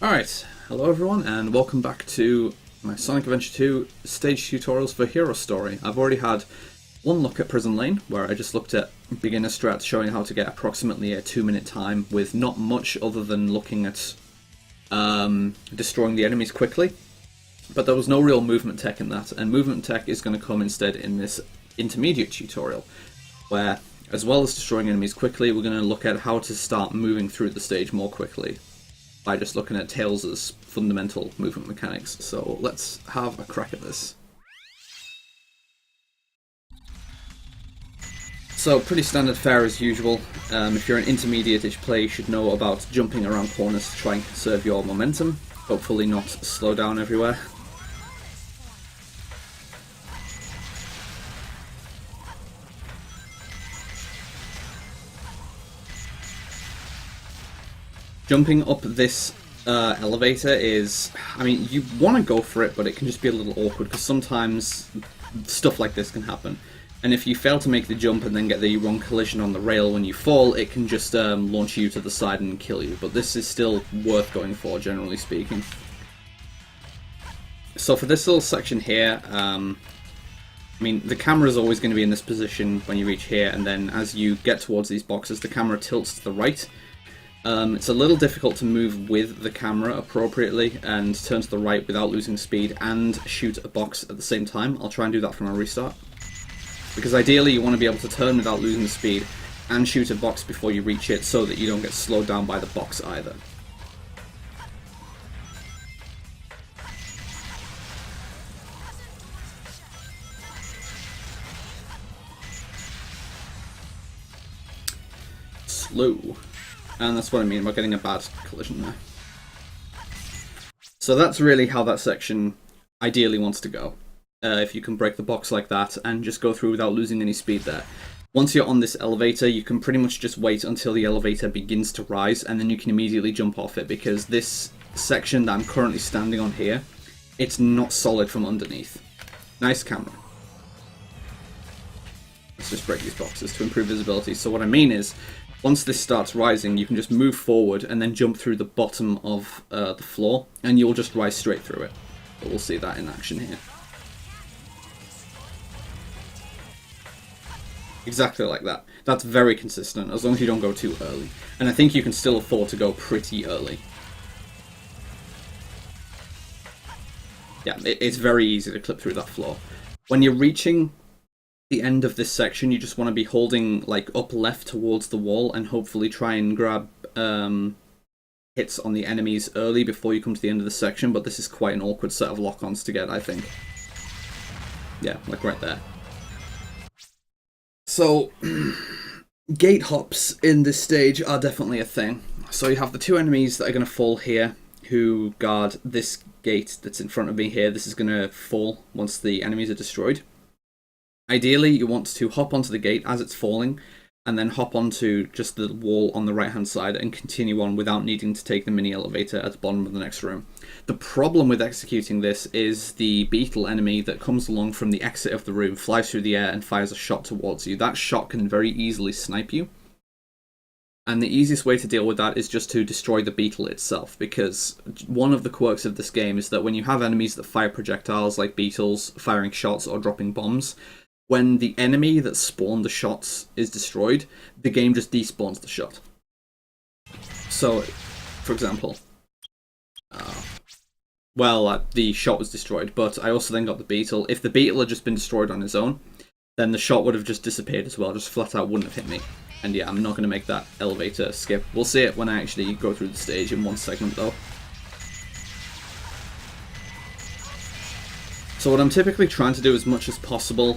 Alright, hello everyone and welcome back to my Sonic Adventure 2 stage tutorials for Hero Story. I've already had one look at Prison Lane, where I just looked at beginner strats showing how to get approximately a 2-minute time with not much other than looking at destroying the enemies quickly. But there was no real movement tech in that, and movement tech is going to come instead in this intermediate tutorial, where as well as destroying enemies quickly, we're going to look at how to start moving through the stage more quickly by just looking at Tails' fundamental movement mechanics. So let's have a crack at this. So pretty standard fare as usual. If you're an intermediate-ish player, you should know about jumping around corners to try and conserve your momentum. Hopefully not slow down everywhere. Jumping up this elevator is, I mean, you want to go for it, but it can just be a little awkward because sometimes stuff like this can happen. And if you fail to make the jump and then get the wrong collision on the rail when you fall, it can just launch you to the side and kill you. But this is still worth going for, generally speaking. So for this little section here, I mean, the camera is always going to be in this position when you reach here, and then as you get towards these boxes, the camera tilts to the right. It's a little difficult to move with the camera appropriately and turn to the right without losing speed and shoot a box at the same time. I'll try and do that from a restart. Because ideally you want to be able to turn without losing the speed and shoot a box before you reach it so that you don't get slowed down by the box either. Slow. And that's what I mean by getting a bad collision there. So that's really how that section ideally wants to go. If you can break the box like that and just go through without losing any speed there. Once you're on this elevator, you can pretty much just wait until the elevator begins to rise, and then you can immediately jump off it, because this section that I'm currently standing on here, it's not solid from underneath. Nice camera. Let's just break these boxes to improve visibility. So what I mean is, once this starts rising, you can just move forward and then jump through the bottom of the floor, and you'll just rise straight through it. But we'll see that in action here. Exactly like that. That's very consistent, as long as you don't go too early. And I think you can still afford to go pretty early. Yeah, it's very easy to clip through that floor. When you're reaching the end of this section, you just want to be holding like up left towards the wall and hopefully try and grab hits on the enemies early before you come to the end of the section, but this is quite an awkward set of lock-ons to get, I think. Yeah, like right there. So, gate hops in this stage are definitely a thing. So you have the two enemies that are going to fall here, who guard this gate that's in front of me here. This is going to fall once the enemies are destroyed. Ideally, you want to hop onto the gate as it's falling, and then hop onto just the wall on the right-hand side and continue on without needing to take the mini-elevator at the bottom of the next room. The problem with executing this is the beetle enemy that comes along from the exit of the room, flies through the air, and fires a shot towards you. That shot can very easily snipe you. And the easiest way to deal with that is just to destroy the beetle itself, because one of the quirks of this game is that when you have enemies that fire projectiles like beetles, firing shots or dropping bombs, when the enemy that spawned the shots is destroyed, the game just despawns the shot. So, for example, the shot was destroyed, but I also then got the beetle. If the beetle had just been destroyed on its own, then the shot would have just disappeared as well, just flat out wouldn't have hit me. And yeah, I'm not going to make that elevator skip. We'll see it when I actually go through the stage in one segment though. So what I'm typically trying to do as much as possible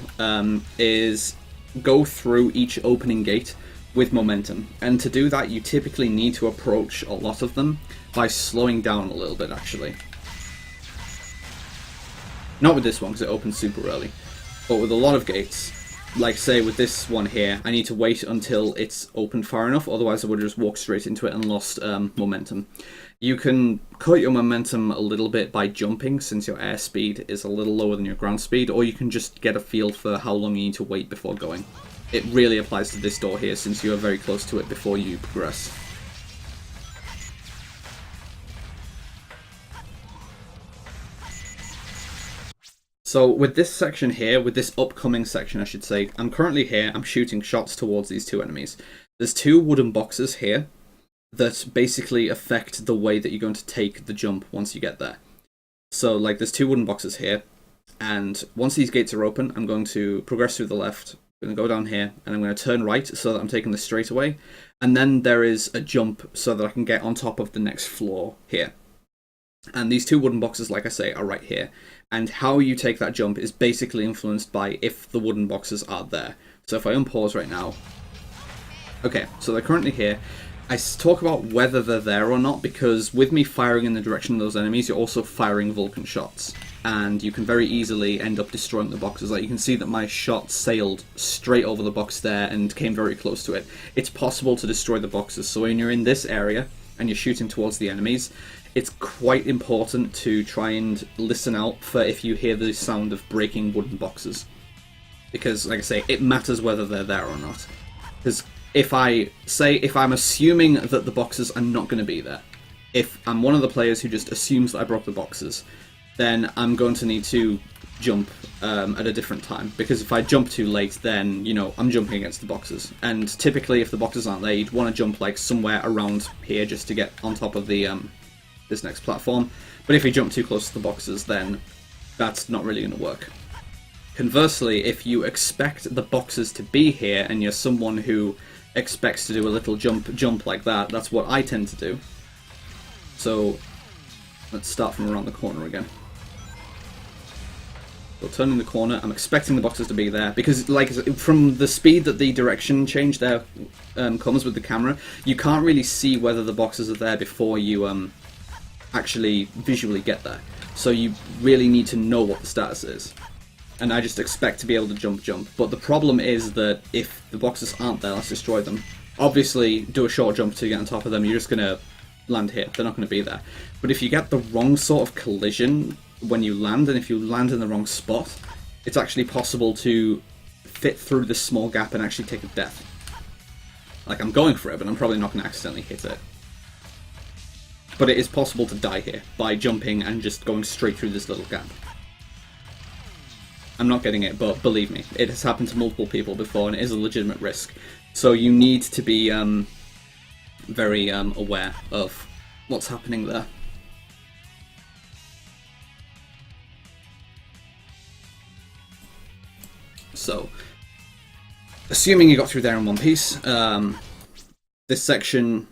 is go through each opening gate with momentum. And to do that, you typically need to approach a lot of them by slowing down a little bit, actually. Not with this one, because it opens super early. But with a lot of gates, like say with this one here, I need to wait until it's opened far enough, otherwise I would have just walked straight into it and lost momentum. You can cut your momentum a little bit by jumping, since your airspeed is a little lower than your ground speed, or you can just get a feel for how long you need to wait before going. It really applies to this door here, since you are very close to it before you progress. So with this section here, with this upcoming section I should say, I'm currently here, I'm shooting shots towards these two enemies. There's two wooden boxes here that basically affect the way that you're going to take the jump once you get there. So like there's two wooden boxes here, and once these gates are open, I'm going to progress through the left, I'm going to go down here, and I'm going to turn right so that I'm taking the straightaway, and then there is a jump so that I can get on top of the next floor here. And these two wooden boxes, like I say, are right here. And how you take that jump is basically influenced by if the wooden boxes are there. So if I unpause right now... Okay, so they're currently here. I talk about whether they're there or not because with me firing in the direction of those enemies, you're also firing Vulcan shots. And you can very easily end up destroying the boxes. Like you can see that my shot sailed straight over the box there and came very close to it. It's possible to destroy the boxes. So when you're in this area and you're shooting towards the enemies, it's quite important to try and listen out for if you hear the sound of breaking wooden boxes. Because, like I say, it matters whether they're there or not. Because if I'm assuming that the boxes are not going to be there, if I'm one of the players who just assumes that I broke the boxes, then I'm going to need to jump at a different time. Because if I jump too late, then, you know, I'm jumping against the boxes. And typically, if the boxes aren't there, you'd want to jump, like, somewhere around here just to get on top of the... this next platform, but if you jump too close to the boxes, then that's not really going to work. Conversely, if you expect the boxes to be here and you're someone who expects to do a little jump like that, that's what I tend to do. So let's start from around the corner again. So turning the corner, I'm expecting the boxes to be there because, like, from the speed that the direction change there comes with the camera, you can't really see whether the boxes are there before you actually visually get there. So you really need to know what the status is. And I just expect to be able to jump. But the problem is that if the boxes aren't there, let's destroy them. Obviously, do a short jump to get on top of them, you're just going to land here. They're not going to be there. But if you get the wrong sort of collision when you land, and if you land in the wrong spot, it's actually possible to fit through this small gap and actually take a death. Like, I'm going for it, but I'm probably not going to accidentally hit it. But it is possible to die here by jumping and just going straight through this little gap. I'm not getting it, but believe me, it has happened to multiple people before and it is a legitimate risk. So you need to be very aware of what's happening there. So, assuming you got through there in one piece, this section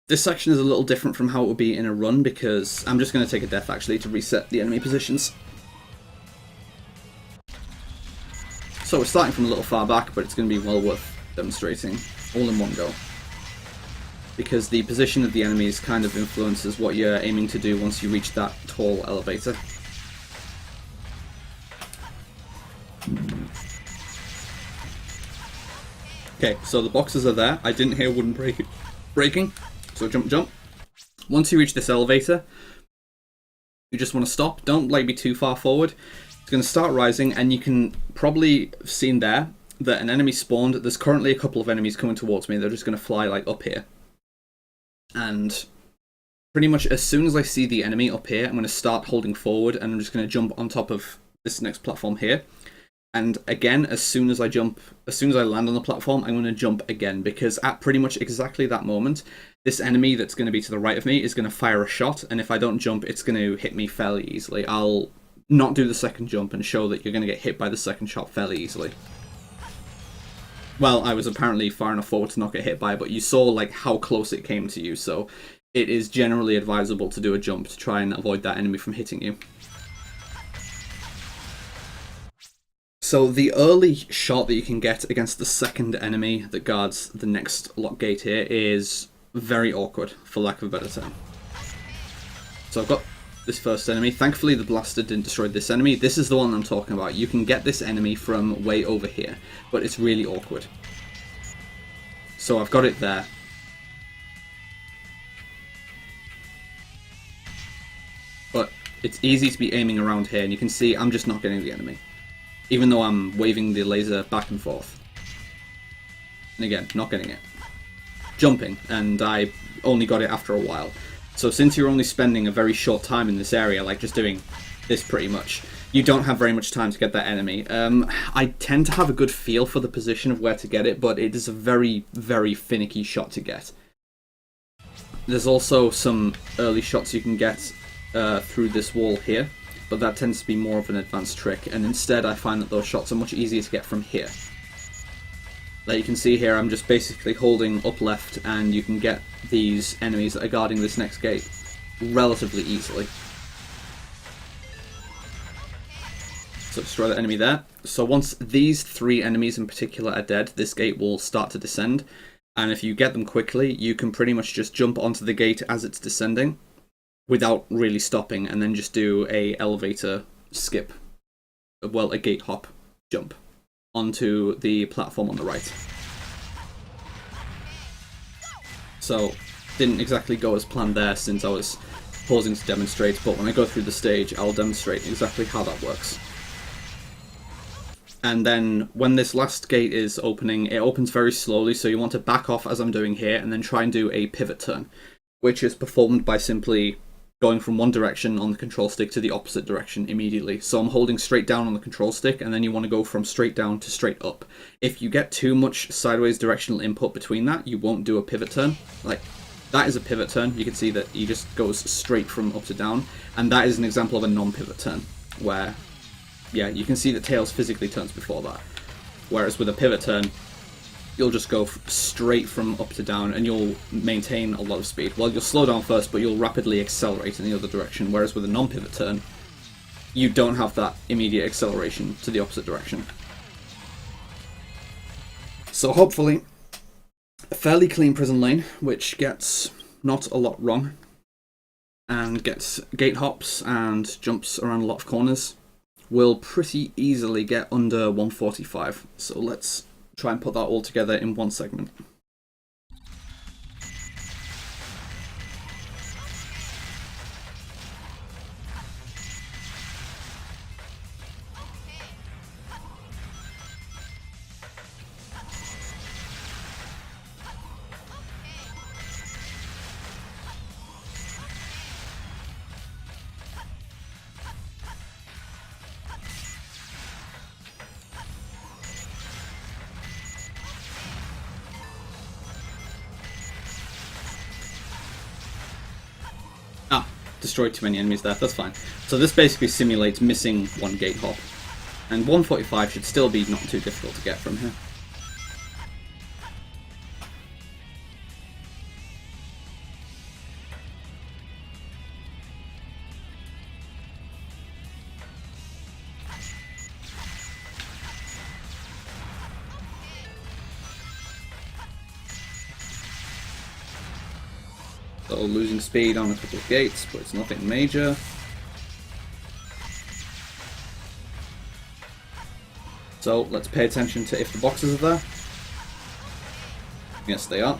is a little different from how it would be in a run because I'm just going to take a death actually to reset the enemy positions. So we're starting from a little far back, but it's going to be well worth demonstrating all in one go. Because the position of the enemies kind of influences what you're aiming to do once you reach that tall elevator. Okay, so the boxes are there. I didn't hear wooden breaking, so jump. Once you reach this elevator, you just want to stop. Don't be too far forward. It's going to start rising, and you can probably have seen there that an enemy spawned. There's currently a couple of enemies coming towards me. They're just going to fly up here. And pretty much as soon as I see the enemy up here, I'm going to start holding forward, and I'm just going to jump on top of this next platform here. And again, as soon as I land on the platform, I'm going to jump again, because at pretty much exactly that moment, this enemy that's going to be to the right of me is going to fire a shot, and if I don't jump, it's going to hit me fairly easily. I'll not do the second jump and show that you're going to get hit by the second shot fairly easily. Well, I was apparently far enough forward to not get hit by it, but you saw how close it came to you, so it is generally advisable to do a jump to try and avoid that enemy from hitting you. So the early shot that you can get against the second enemy that guards the next lock gate here is very awkward, for lack of a better term. So I've got this first enemy. Thankfully the blaster didn't destroy this enemy. This is the one I'm talking about. You can get this enemy from way over here, but it's really awkward. So I've got it there. But it's easy to be aiming around here, and you can see I'm just not getting the enemy, even though I'm waving the laser back and forth. And again, not getting it. Jumping, and I only got it after a while. So since you're only spending a very short time in this area, just doing this pretty much, you don't have very much time to get that enemy. I tend to have a good feel for the position of where to get it, but it is a very, very finicky shot to get. There's also some early shots you can get through this wall here, but that tends to be more of an advanced trick, and instead I find that those shots are much easier to get from here. Like you can see here, I'm just basically holding up left, and you can get these enemies that are guarding this next gate relatively easily. So destroy the enemy there. So once these 3 enemies in particular are dead, this gate will start to descend. And if you get them quickly, you can pretty much just jump onto the gate as it's descending without really stopping, and then just do a elevator skip, well, a gate hop jump onto the platform on the right. So didn't exactly go as planned there since I was pausing to demonstrate, but when I go through the stage, I'll demonstrate exactly how that works. And then when this last gate is opening, it opens very slowly, so you want to back off as I'm doing here, and then try and do a pivot turn, which is performed by simply going from one direction on the control stick to the opposite direction immediately. So I'm holding straight down on the control stick, and then you want to go from straight down to straight up. If you get too much sideways directional input between that, you won't do a pivot turn. Like, that is a pivot turn. You can see that he just goes straight from up to down, and that is an example of a non-pivot turn, where, yeah, you can see that Tails physically turns before that. Whereas with a pivot turn, you'll just go straight from up to down, and you'll maintain a lot of speed. Well, you'll slow down first, but you'll rapidly accelerate in the other direction, whereas with a non-pivot turn, you don't have that immediate acceleration to the opposite direction. So hopefully, a fairly clean prison lane, which gets not a lot wrong, and gets gate hops and jumps around a lot of corners, will pretty easily get under 145. So let's try and put that all together in one segment. Destroyed too many enemies there, that's fine. So this basically simulates missing one gate hop, and 145 should still be not too difficult to get from here. So losing speed on a couple of gates, but it's nothing major. So let's pay attention to if the boxes are there. Yes, they are.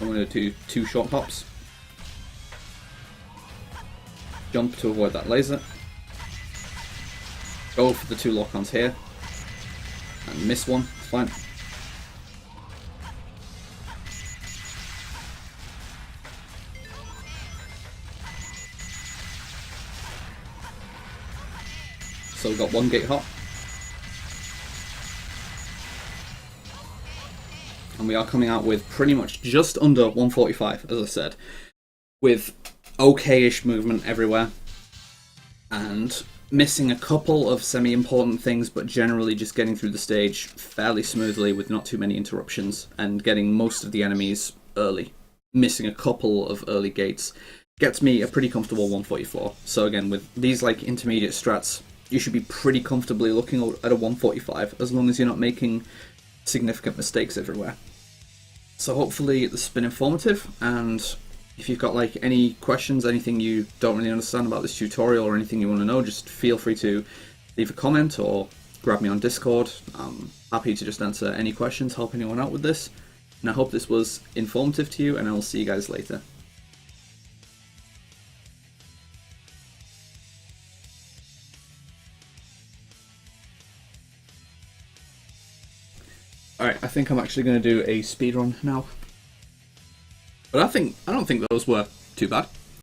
I'm going to do 2 short hops. Jump to avoid that laser. Go for the 2 lock-ons here. And miss one, it's fine. So we've got 1 gate hop. And we are coming out with pretty much just under 145, as I said. With okay-ish movement everywhere. And missing a couple of semi-important things, but generally just getting through the stage fairly smoothly with not too many interruptions. And getting most of the enemies early. Missing a couple of early gates gets me a pretty comfortable 144. So again, with these like intermediate strats, you should be pretty comfortably looking at a 145, as long as you're not making significant mistakes everywhere. So hopefully this has been informative, and if you've got like any questions, anything you don't really understand about this tutorial or anything you want to know, just feel free to leave a comment or grab me on Discord. I'm happy to just answer any questions, help anyone out with this, and I hope this was informative to you, and I will see you guys later. Alright, I think I'm actually going to do a speedrun now. But I don't think those were too bad.